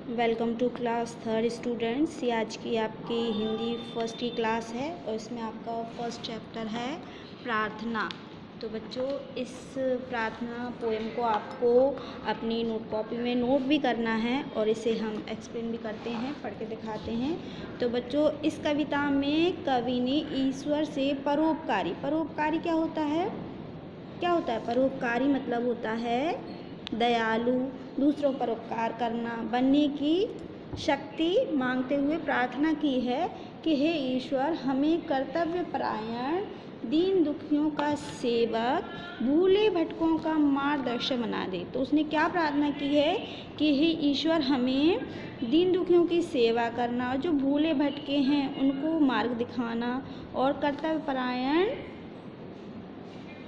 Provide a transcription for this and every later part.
Welcome to class third students. ये आज की आपकी हिंदी फर्स्ट की क्लास है और इसमें आपका फर्स्ट चैप्टर है प्रार्थना। तो बच्चों, इस प्रार्थना पोएम को आपको अपनी नोट कॉपी में नोट भी करना है और इसे हम एक्सप्लेन भी करते हैं, पढ़ के दिखाते हैं। तो बच्चों, इस कविता में कवि ने ईश्वर से परोपकारी क्या होता है? परोपकारी मतलब होता है दयालु, दूसरों पर उपकार करना, बनने की शक्ति मांगते हुए प्रार्थना की है कि हे ईश्वर, हमें कर्तव्य परायण, दीन दुखियों का सेवक, भूले भटकों का मार्गदर्शक बना दे। तो उसने क्या प्रार्थना की है कि हे ईश्वर, हमें दीन दुखियों की सेवा करना और जो भूले भटके हैं उनको मार्ग दिखाना और कर्तव्य परायण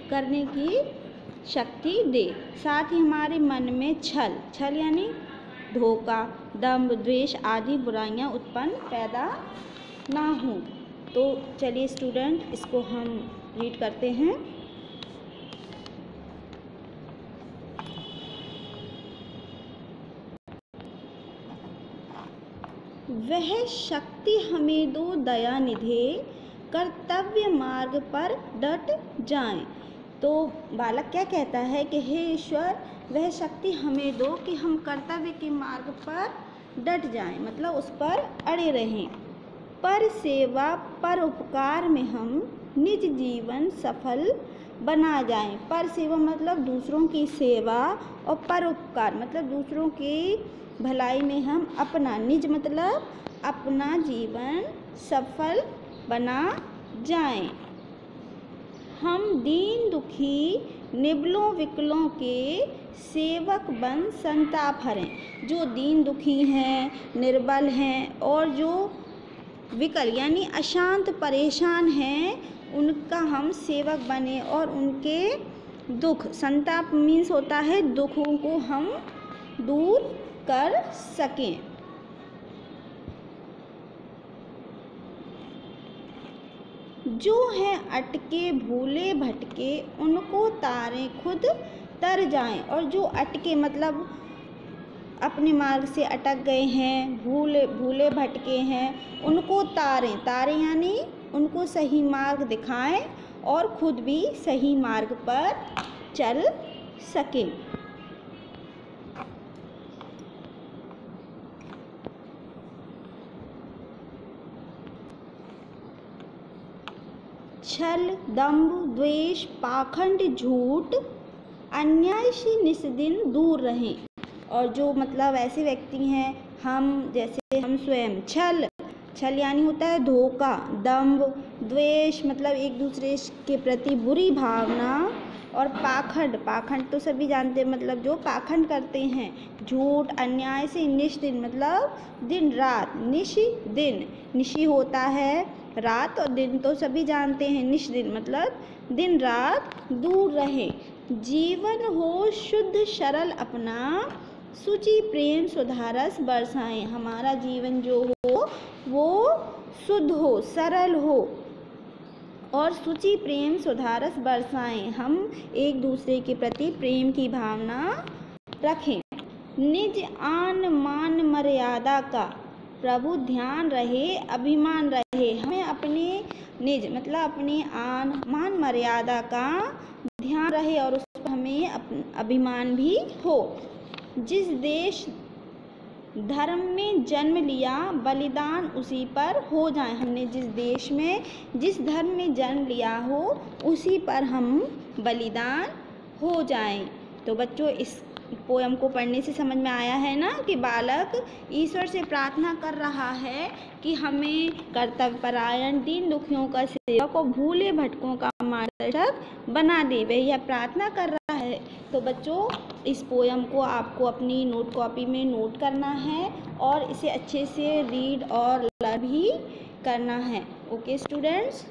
करने की शक्ति दे। साथ ही हमारे मन में छल यानी धोखा, दंभ, द्वेष आदि बुराइयां उत्पन्न पैदा ना हो। तो चलिए स्टूडेंट, इसको हम रीड करते हैं। वह शक्ति हमें दो दया निधे, कर्तव्य मार्ग पर डट जाएं। तो बालक क्या कहता है कि हे ईश्वर, वह शक्ति हमें दो कि हम कर्तव्य के मार्ग पर डट जाएं, मतलब उस पर अड़े रहें। पर सेवा पर उपकार में हम निज जीवन सफल बना जाएं। पर सेवा मतलब दूसरों की सेवा और पर उपकार मतलब दूसरों की भलाई में हम अपना, निज मतलब अपना जीवन सफल बना जाएं। हम दीन दुखी निबलों विकलों के सेवक बन संताप हरें। जो दीन दुखी हैं, निर्बल हैं और जो विकल यानी अशांत परेशान हैं, उनका हम सेवक बने और उनके दुख, संताप मीन्स होता है दुखों को हम दूर कर सकें। जो हैं अटके भूले भटके, उनको तारें खुद तर जाएं। और जो अटके मतलब अपने मार्ग से अटक गए हैं, भूले भटके हैं, उनको तारें यानी उनको सही मार्ग दिखाएं और खुद भी सही मार्ग पर चल सकें। छल, दंभ, द्वेष, पाखंड, झूठ, अन्याय से निस्दिन दूर रहें। और जो मतलब ऐसे व्यक्ति हैं, जैसे हम स्वयं छल यानी होता है धोखा, दंभ, द्वेष मतलब एक दूसरे के प्रति बुरी भावना, और पाखंड तो सभी जानते हैं, मतलब जो पाखंड करते हैं। झूठ, अन्याय से निस्दिन मतलब दिन रात, निशी होता है रात और दिन तो सभी जानते हैं, निस्दिन मतलब दिन रात दूर रहे। जीवन हो शुद्ध सरल अपना, शुचि प्रेम सुधारस बरसाएं। हमारा जीवन जो हो वो शुद्ध हो, सरल हो और शुचि प्रेम सुधारस बरसाएं। हम एक दूसरे के प्रति प्रेम की भावना रखें। निज आन मान मर्यादा का प्रभु ध्यान रहे, अभिमान रहे। हमें अपने निज मतलब अपने आन मान मर्यादा का ध्यान रहे और उस पर हमें अभिमान भी हो। जिस देश धर्म में जन्म लिया, बलिदान उसी पर हो जाए। हमने जिस देश में जिस धर्म में जन्म लिया हो, उसी पर हम बलिदान हो जाएं। तो बच्चों, इस पोएम को पढ़ने से समझ में आया है ना कि बालक ईश्वर से प्रार्थना कर रहा है कि हमें कर्तव्यपरायण, दीन दुखियों का सेवक और भूले भटकों का मार्गदर्शक बना दे। वह यह प्रार्थना कर रहा है। तो बच्चों, इस पोएम को आपको अपनी नोट कॉपी में नोट करना है और इसे अच्छे से रीड और लर्न भी करना है। Okay students.